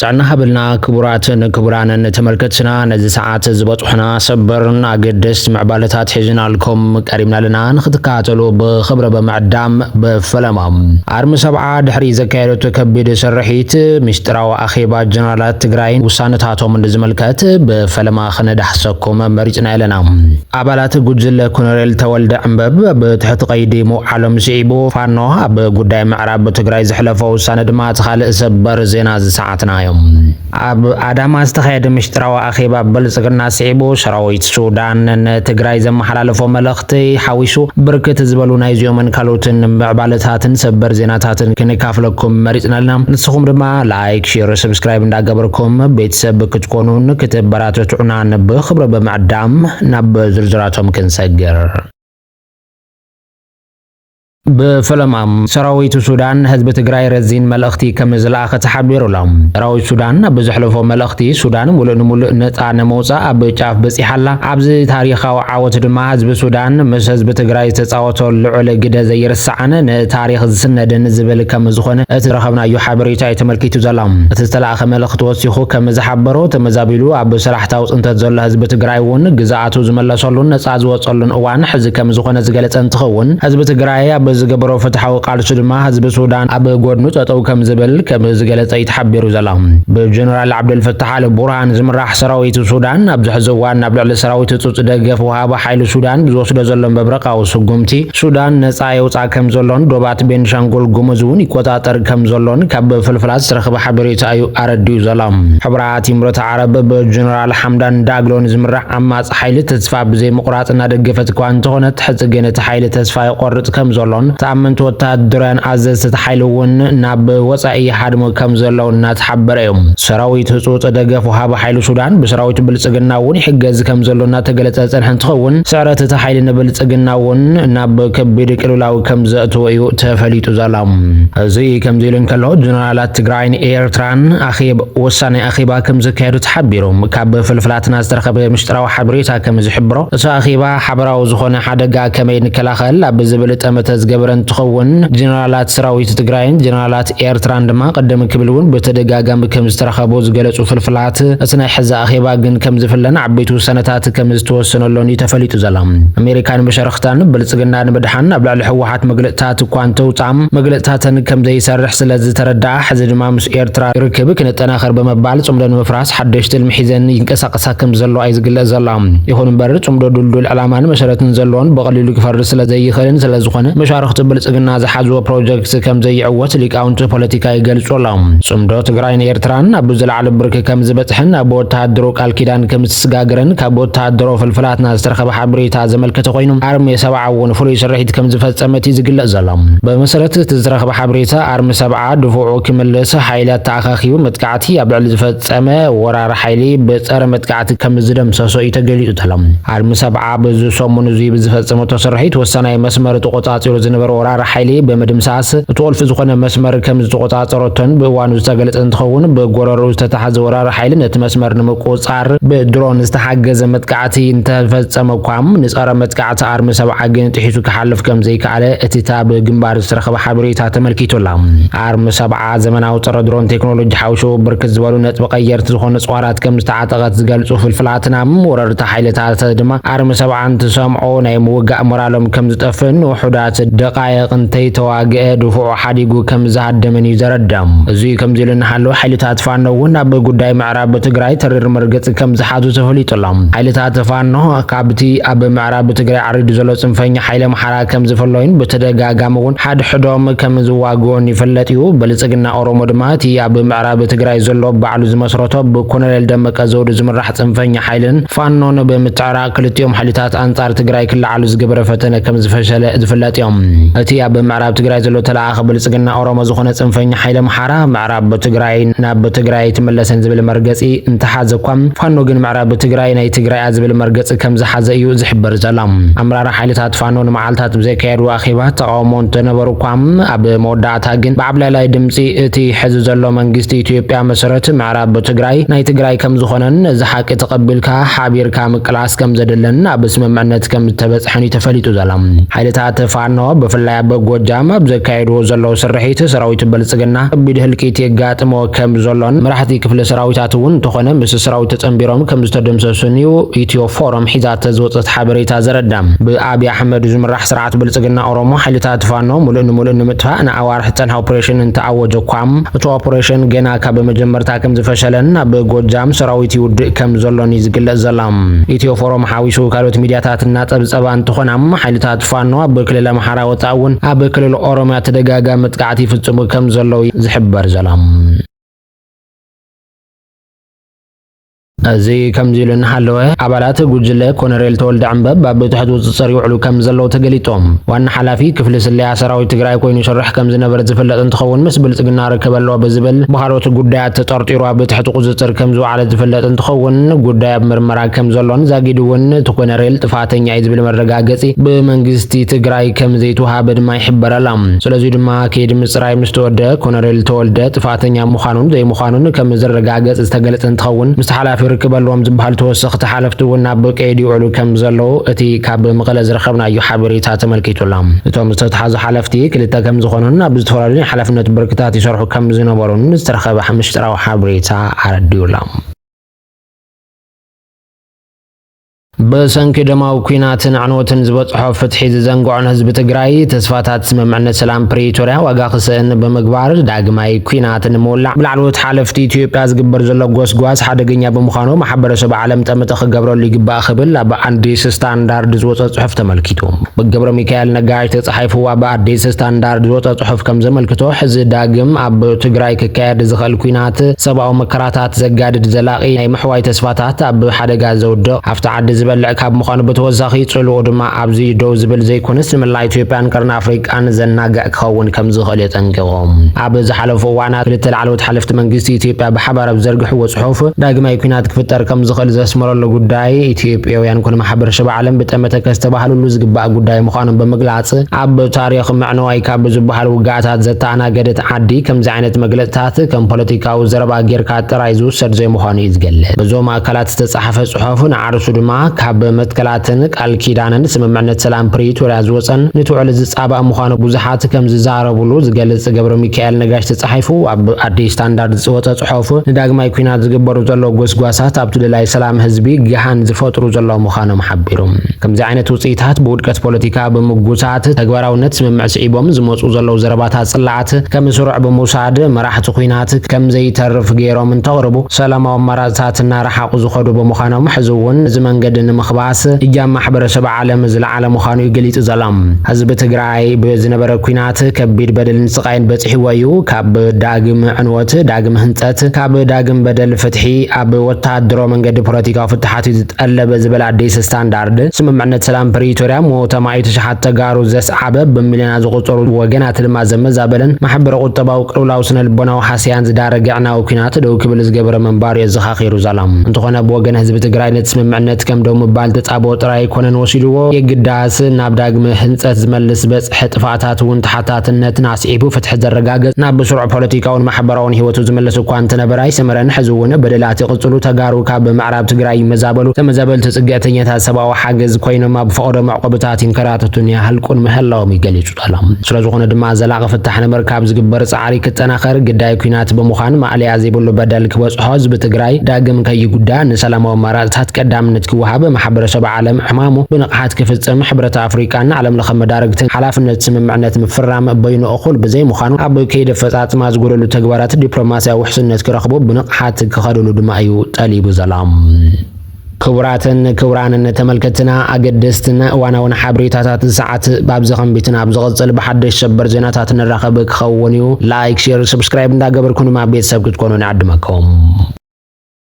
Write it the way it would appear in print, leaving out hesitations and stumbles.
ጥዕና ሃብልና ክቡራትን ክቡራንን ተመልከትና ነዚ ሰዓት ዝበጽሑና ሰበርን አገደስት ምዕባለታት ሒዝናልኩም ቀሪምና ለና ንኽትከታተሉ ብኽብረ በመዕዳም በፈለማም አርሚ ሰብዓ ድሕሪ ዘካየደቱ ከቢድ ስርሒት ምስጢራዊ አኼባ ጀነራላት ትግራይን ውሳነታቶም እንድዝመልከት በፈለማ ክነዳሕሰኩም መሪፅና ኣለና አባላት ጉጅለ ኮሎኔል ተወልደ ዕንበብ በትሕቲ ቀይዲ ዓለም ሲዒቡ ፋኖ ኣብ ጉዳይ ምዕራብ ትግራይ ዝሕለፈው ውሳነ ድማ ተኻልእ ሰበር ዜና ዝሰዓትና እዮም ኣብ አዳማ ዝተኻየደ ምስጢራዊ አኼባ ብልጽግና ሲዒቡ ሰራዊት ሱዳን ትግራይ ዘመሓላለፎ መልእኽቲ ሓዊሱ ብርክት ዝበሉ ናይ ዚዮምን ካልኦትን ምዕባለታትን ሰበር ዜናታትን ክንካፍለኩም መሪፅና ኣለና ንስኹም ድማ ላይክ ሼር ሰብስክራይብ እንዳገበርኩም ቤተሰብ ክትኮኑን ክትበራትዑና ብኽብረ በመዕዳም ናብ ዝርዝራቶም ክንሰግር በፈለማም ሰራዊት ሱዳን ህዝብ ትግራይ ረዚን መልእኽቲ ከም ዝለኣኸ ተሓቢሩሎም ሰራዊት ሱዳን ብዝሕለፎ መልእኽቲ ሱዳን ሙሉእ ነፃ ነመውፃእ ኣብ ጫፍ በፂሓላ ኣብዚ ታሪኻዊ ዓወት ድማ ህዝቢ ሱዳን ምስ ህዝቢ ትግራይ ዝተፃወቶ ልዑል ግደ ዘይርስዓን ንታሪኽ ዝስነድን ዝብል ከም ዝኾነ እቲ ረኸብናዮ ሓበሬታ የተመልኪቱ ዘሎ እቲ ዝተለኣኸ መልእኽቲ ወሲኹ ከም ዝሓበሮ ተመዛቢሉ ኣብ ስራሕታዊ ፅንተት ዘሎ ህዝቢ ትግራይ እውን ግዛኣቱ ዝመለሰሉን ነፃ ዝወፀሉን እዋን ሕዚ ከም ዝኾነ ዝገለፀ እንትኸውን ህዝቢ ትግራይ ኣብ ዝገበሮ ፍትሓዊ ቃልሱ ድማ ህዝቢ ሱዳን ኣብ ጎድኑ ጠጠው ከም ዝብል ከም ዝገለፀ ይተሓቢሩ ዘሎ ብጀነራል ዓብደልፈታሕ አልቡርሃን ዝምራሕ ሰራዊት ሱዳን ኣብ ዝሕዚ እዋን ናብ ልዕሊ ሰራዊት እፁፅ ደገፍ ወሃቢ ሓይሊ ሱዳን ዝወስዶ ዘሎ መብረቃዊ ስጉምቲ ሱዳን ነፃ የውፃእ ከም ዘሎን ዶባት ቤንሻንጉል ጉሙዝ እውን ይቆፃፀር ከም ዘሎን ካብ ፍልፍላት ዝረኸበ ሓበሬታ እዩ ኣረዲዩ ዘሎ ሕብራት ይምረት ዓረብ ብጀነራል ሓምዳን ዳግሎን ዝምራሕ ዓማፅ ሓይሊ ተስፋ ብዘይ ምቁራፅ እናደገፈት እኳ እንተኾነት ሕዚ ግን እቲ ሓይሊ ተስፋ ይቆርፅ ከም ዘሎን ተኣመንቲ ወታደራውያን ኣዘዝቲ ሓይሊ እውን ናብ ወፃኢ ሓድሞ ከም ዘለው እናተሓበረ እዮም ሰራዊት ህፁፅ ደገፍ ወሃቢ ሓይሊ ሱዳን ብሰራዊት ብልጽግና እውን ይሕገዝ ከም ዘሎ እናተገለጸ ፀንሐ እንትኸውን ስዕረት እቲ ሓይሊ ንብልጽግና እውን ናብ ከቢድ ቅልውላዊ ከም ዘእትዎ እዩ ተፈሊጡ ዘሎ እዚ ከምዚ ኢሉ እንከሎ ጀነራላት ትግራይን ኤርትራን ውሳነ አኼባ ከም ዘካየዱ ተሓቢሮም ካብ ፍልፍላትና ዝተረኸበ ምስጢራዊ ሓበሬታ ከም ዝሕብሮ እቲ አኼባ ሓበራዊ ዝኾነ ሓደጋ ከመይ ንከላኸል ኣብ ዝብል ጠመተ ዝገበረ እንትኸውን ጀነራላት ሰራዊት ትግራይን ጀነራላት ኤርትራን ድማ ቀደም ክብልውን በተደጋጋሚ ከም ዝተረኸቡ ዝገለጹ ፍልፍላት እቲ ናይ ሕዚ አኼባ ግን ከም ዝፍለን ዓበይቲ ውሳነታት ከም ዝተወሰነሎን ተፈሊጡ ዘሎ ኣሜሪካን መሸርኽታን ብልጽግና ንምድሓን ኣብ ልዕሊ ህወሓት መግለፅታት እኳ እንተውፃም መግለፅታትን ከም ዘይሰርሕ ስለ ዝተረዳኣ ሕዚ ድማ ምስ ኤርትራ ርክብ ክነጠናኸር በመባል ጽምዶ ንምፍራስ ሓደሽቲ ልሚ ሒዘን ይንቀሳቐሳ ከም ዘሎ እዩ ዝግለጽ ዘሎ ይኹን እምበር ጽምዶ ዱልዱል ዕላማን መሰረትን ዘለዎን በቐሊሉ ክፈርስ ስለ ዘይኽእልን ስለ ዝኾነ መሻርኽቲ ብልጽግና ዝሓዝዎ ፕሮጀክት ከም ዘይዕወት ሊቃውንቲ ፖለቲካ ይገልጹሎም ጽምዶ ትግራይን ኤርትራን ኣብ ዝለዓለ ብርኪ ከም ዝበፅሕን ኣብ ወታደሮ ቃል ኪዳን ከም ዝስጋግረን ካብ ወታደሮ ፍልፍላትና ዝተረኸበ ሓበሬታ ዘመልከተ ኮይኑ አርሚ ሰብዓ እውን ፍሉይ ስርሒት ከም ዝፈፀመት ዝግለጽ ዘሎ ብመሰረት እቲ ዝተረኸበ ሓበሬታ አርሚ ሰብዓ ድፉዑ ክምልስ ሓይላት ተኣኻኺቡ መጥቃዕቲ ኣብ ልዕሊ ዝፈፀመ ወራሪ ሓይሊ ብፀረ መጥቃዕቲ ከም ዝደምሰሶ እዩ ተገሊጹ ዘሎ አርሚ ሰብዓ በዚ ሰሙን እዚ ብዝፈፀመቶ ስርሒት ወሳናይ መስመር ተቆፃፂሩ ዝነበረ ወራሪ ሓይሊ በመድምሳስ ተወልፍ ዝኾነ መስመር ከም ዝተቆፃፀረቶን ብእዋኑ ዝተገለጸ እንትኸውን ብጎረሮ ዝተተሓዘ ወራሪ ሓይሊ ነቲ መስመር ንምቁፃር ብድሮን ዝተሓገዘ መጥቃዕቲ እንተፈፀመ ኳም ንፀረ መጥቃዕቲ አርሚ ሰብዓ ግን ጥሒሱ ክሓልፍ ከም ዘይከኣለ እቲ ብግንባር ዝተረኸበ ሓበሬታ ተመልኪቱላ አርሚ ሰብዓ ዘመናዊ ፀረ ድሮን ቴክኖሎጂ ሓውሹ ብርክት ዝበሉ ነጥቢ ቀየርቲ ዝኾኑ ፅዋራት ከም ዝተዓጠቐት ዝገልጹ ፍልፍላትና ወረርቲ ሓይልታት ድማ አርሚ ሰብዓ እንትሰምዖ ናይ ምውጋእ ሞራሎም ከም ዝጠፍን ውሑዳት ደቃየቕ እንተይተዋግአ ድፉዑ ሓዲጉ ከም ዝሃደመን እዩ ዘረዳም እዚ ከምዚ ኢሉ እናሃለወ ሓይልታት ፋኖ እውን ኣብ ጉዳይ ምዕራብ ትግራይ ተሪር መርገፂ ከም ዝሓዙ ተፈሊጡሎም ሓይልታት ፋኖ ካብቲ ኣብ ምዕራብ ትግራይ ዓሪዱ ዘሎ ፅንፈኛ ሓይለ መሓራ ከም ዝፈለዩን በተደጋጋሚ እውን ሓድሕዶም ከም ዝዋግኦን ይፍለጥ እዩ ብልጽግና ኦሮሞ ድማ እቲ ኣብ ምዕራብ ትግራይ ዘሎ ባዕሉ ዝመስረቶ ብኮሎኔል ደመቀ ዘውዱ ዝምራሕ ፅንፈኛ ሓይልን ፋኖን ብምትዕራቅ ክልቲኦም ሓይልታት አንጻር ትግራይ ክለዓሉ ዝገበረ ፈተነ ከም ዝፈሸለ ዝፍለጥ እዮም እቲ ኣብ ምዕራብ ትግራይ ዘሎ ተላኣኸ ብልጽግና ኦሮሞ ዝኾነ ፅንፈኛ ሓይለ መሓራ ምዕራብ ትግራይ ናብ ትግራይ ትመለሰን ዝብል መርገፂ እንተሓዘ ኳም ፋኖ ግን ምዕራብ ትግራይ ናይ ትግራይ ዝብል መርገፂ ከም ዝሓዘ እዩ ዝሕበር ዘሎ ኣመራራ ሓይልታት ፋኖ ንመዓልታት ብዘይካየዱ ኣኼባ ተቃውሞ እንትነበሩ ኳም ኣብ መወዳእታ ግን ብዓብላላይ ድምፂ እቲ ሕዚ ዘሎ መንግስቲ ኢትዮጵያ መሰረት ምዕራብ ትግራይ ናይ ትግራይ ከም ዝኾነን እዚ ሓቂ ተቐቢልካ ሓቢርካ ምቅላስ ከም ዘደለን ኣብ ስምምዕነት ከም ዝተበፅሐን ተፈሊጡ ዘሎ ሓይልታት ፋኖ ብፍላይ ኣብ ጎጃም ኣብ ዘካየድዎ ዘለው ስርሒት ሰራዊት ብልጽግና ብድህልቂት የጋጥሞ ከም ዘሎን መራሕቲ ክፍለ ሰራዊታት እውን ተኾነ ምስ ሰራዊት ተጸምቢሮም ከም ዝተደምሰሱን ኢትዮ ፎረም ሒዛተ ዝወፀት ሓበሬታ ዘረዳም ብአብይ አሕመድ ዝምራሕ ስርዓት ብልጽግና ኦሮሞ ሓይልታት ፋኖ ሙሉእ ንምጥፋእ ንኣዋርሕ ጸንሐ ኦፕሬሽን እንተኣወጀ ኳም እቲ ኦፕሬሽን ገና ካብ መጀመርታ ከም ዝፈሸለን ኣብ ጎጃም ሰራዊት ይውድእ ከም ዘሎን ይዝግለጽ ዘላም ኢትዮ ፎረም ሓዊሱ ካልኦት ሚድያታት እናጸብጸባ እንትኾናም ሓይልታት ፋኖ ኣብ ክልል ኣምሓራ ወጣውን ኣብ ክልል ኦሮሚያ ተደጋጋሚ ጥቃዕቲ ይፍጽሙ ከም ዘለው ዝሕበር ዘላም እዚ ከምዚሉ እናሃለወ ኣባላት ጉጅለ ኮሎኔል ተወልደ ዕንበብ ኣብ ትሕቲ ቁፅጥር ይውዕሉ ከም ዘለው ተገሊጦም ዋና ሓላፊ ክፍሊ ስለያ ሰራዊት ትግራይ ኮይኑ ይሰርሕ ከም ዝነበረ ዝፍለጥ እንትኸውን ምስ ብልጽግና ርከበሎ ብዝብል በኻልኦት ጉዳያት ተጠርጢሩ ኣብ ትሕቲ ቁፅጥር ከም ዝውዓለ ዝፍለጥ እንትኸውን ጉዳይ ኣብ ምርመራ ከም ዘሎን ዛጊዱ እውን እቲ ኮሎኔል ጥፋተኛ እዩ ዝብል መረጋገፂ ብመንግስቲ ትግራይ ከም ዘይተዋሃበ ድማ ይሕበረላ ስለዚ ድማ ከይዲ ምጽራይ ምስ ተወደ ኮሎኔል ተወልደ ጥፋተኛ ምዃኑን ዘይምዃኑን ከም ዝረጋገጽ ዝተገለጸ እንትኸውን ምስ ሓላፊ ርክበሎም ዝበሃል ተወሰኽቲ ሓለፍቲ እውን ኣብ ቀይዲ ይውዕሉ ከም ዘለው እቲ ካብ መቐለ ዝረኸብናዮ ሓበሬታ ተመልኪቱላ እቶም ዝተተሓዙ ሓለፍቲ ክልተ ከም ዝኾኑን ኣብ ዝተፈላለዩ ሓላፍነት ብርክታት ይሰርሑ ከም ዝነበሩን ዝተረኸበ ምስጢራዊ ሓበሬታ ኣረዲዩላ በሰንኪ ደማው ኩናትን ዕንወትን ዝበጽሖ ፍትሒ ዝዘንግዖን ህዝቢ ትግራይ ተስፋታት ስምምዕነት ሰላም ፕሪቶሪያ ዋጋ ክስእን ብምግባር ዳግማይ ኩናትን ምውላዕ ብላዕለዎት ሓለፍቲ ኢትዮጵያ ዝግበር ዘሎ ጎስጓስ ሓደገኛ ብምዃኑ ማሕበረሰብ ዓለም ጠመተ ክገብረሉ ይግባእ ክብል ኣብ ኣዲስ ስታንዳርድ ዝወፀ ጽሑፍ ተመልኪቱ ብገብረ ሚካኤል ነጋሽ ተጻሒፉ ኣብ ኣዲስ ስታንዳርድ ዝወፀ ጽሑፍ ከም ዘመልክቶ ሕዚ ዳግም ኣብ ትግራይ ክካየድ ዝኽእል ኩናት ሰብኣዊ መከራታት ዘጋድድ ዘላቒ ናይ ምሕዋይ ተስፋታት ኣብ ሓደጋ ዘውድቕ ኣብቲ ዓዲ ዝበልዕ ካብ ምዃኑ ብተወሳኺ ጽልኡ ድማ ኣብዚ ደው ዝብል ዘይኮነስ ንመላእ ኢትዮጵያን ቀርኒ ኣፍሪቃን ዘናግዕ ክኸውን ከም ዝኽእል የጠንቅቖም ኣብ ዝሓለፉ እዋናት ክልተ ላዕለዎት ሓለፍቲ መንግስቲ ኢትዮጵያ ብሓባር ኣብ ዘርግሕዎ ጽሑፍ ዳግማይ ኩናት ክፍጠር ከም ዝኽእል ዘስመረሉ ጉዳይ ኢትዮጵያውያን ኮነ ማሕበረሰብ ዓለም ብጠመተ ከዝተባሃለሉ ዝግባእ ጉዳይ ምዃኑ ብምግላጽ ኣብ ታሪኽ ምዕንዋይ ካብ ዝበሃል ውግኣታት ዘተኣናገደት ዓዲ ከምዚ ዓይነት መግለጽታት ከም ፖለቲካዊ ዘረባ ጌርካ ጥራይ ዝውሰድ ዘይምዃኑ እዩ ዝገልጽ በዞም ኣካላት ዝተጻሕፈ ጽሑፍ ንዓርሱ ድማ ካብ መትከላትን ቃል ኪዳንን ስምምዕነት ሰላም ፕሪቶሪያ ዝወፀን ንትውዕል ዝጻባእ ምዃኑ ብዙሓት ከም ዝዛረብሉ ዝገልጽ ገብረ ሚካኤል ነጋሽ ተጻሒፉ ኣብ ኣዲስ ስታንዳርድ ዝወፀ ጽሑፍ ንዳግማይ ኩናት ዝግበሩ ዘሎ ጎስጓሳት ኣብቲ ድላይ ሰላም ህዝቢ ግሃን ዝፈጥሩ ዘሎ ምዃኖም ሓቢሩ ከምዚ ዓይነት ውጽኢታት ብውድቀት ፖለቲካ ብምጉታት ተግባራውነት ስምምዕ ስዒቦም ዝመፁ ዘለው ዘረባታት ጽላዓት ከም ስሩዕ ብምውሳድ መራሕቲ ኩናት ከም ዘይተርፍ ገይሮም እንተቕርቡ ሰላማዊ ኣማራፅታት እናረሓቑ ዝኸዱ ብምዃኖም ሕዚ እውን እዚ መንገዲ ንምኽባስ እጃም ማሕበረሰብ ዓለም ዝለዓለ ምዃኑ ይገሊጽ ዘላም ህዝቢ ትግራይ ብዝነበረ ኩናት ከቢድ በደልን ስቃይን በፂሕዎ እዩ ካብ ዳግም ዕንወት ዳግም ህንፀት ካብ ዳግም በደል ፍትሒ ኣብ ወታደራዊ መንገዲ ፖለቲካዊ ፍትሓት ዝጠለበ ዝበለ ኣዲስ ስታንዳርድ ስምምዕነት ሰላም ፕሪቶሪያ ሞተማይ ተሸሓት ተጋሩ ዘስዓበ ብሚልዮና ዝቁፀሩ ወገናት ድማ ዘመዛበለን ማሕበረ ቁጠባዊ ቅልውላዊ ስነ ልቦናዊ ሓስያን ዝዳረገ ዕናዊ ኩናት ደው ክብል ዝገበረ መንባር የዘኻኺሩ ዘላም እንተኾነ ብወገን ህዝቢ ትግራይ ነቲ ስምምዕነት ከም ደው ምባል ተጻብኦ ጥራይ ኮነን ወሲድዎ የግዳስ ናብ ዳግመ ህንፀት ዝመልስ በጽሒ ጥፋታት እውን ተሓታትነትን ኣስዒቡ ፍትሒ ዘረጋግጽ ናብ ስሩዕ ፖለቲካውን ማሕበራውን ህይወቱ ዝመልስ እኳ እንተነበረ ኣይሰመረን ሕዚ እውን በደላት ይቕጽሉ ተጋሩ ካብ ምዕራብ ትግራይ ይመዛበሉ ተመዛበልቲ ጽግዕተኛታት ሰብኣዊ ሓገዝ ኮይኖም ኣብ ፍቕሪ መዕቆብታት ይንከራተቱን ያህልቁን ምህላዎም ይገሊጹ ኣሎም ስለዝኾነ ድማ ዘላቒ ፍታሕ ንምርካብ ዝግበር ጻዕሪ ክጠናኸር ግዳይ ኩናት ብምዃን ማዕልያ ዘይብሉ በደል ክበጽሖ ህዝቢ ትግራይ ዳግም ከይጉዳእ ንሰላማዊ ኣማራፅታት ቀዳምነት ክወሃብ ማሕበረሰብ ዓለም ሕማሙ ብንቕሓት ክፍጽም ሕብረት ኣፍሪቃን ዓለም ለኸ መዳርግትን ሓላፍነት ስምምዕነት ምፍራም በይኑ እኹል ብዘይ ምዃኑ ኣብ ከይዲ ፈጻጽማ ዝጎደሉ ተግባራት ዲፕሎማስያዊ ውሕስነት ክረኽቡ ብንቕሓት ክኸድሉ ድማ እዩ ጠሊቡ ዘላም ክቡራትን ክቡራንን ተመልከትና ኣገደስትን እዋናውን ሓበሬታታት ሰዓት babዚ ኸምቢትና ኣብ ዝቕጽል ብሓድሽ ሰበር ዜናታት ንራኸብ ክኸውን እዩ ላይክ ሼር ሰብስክራይብ እንዳገበርኩን ቤተሰብ ክትኮኑ ንዕድመኩም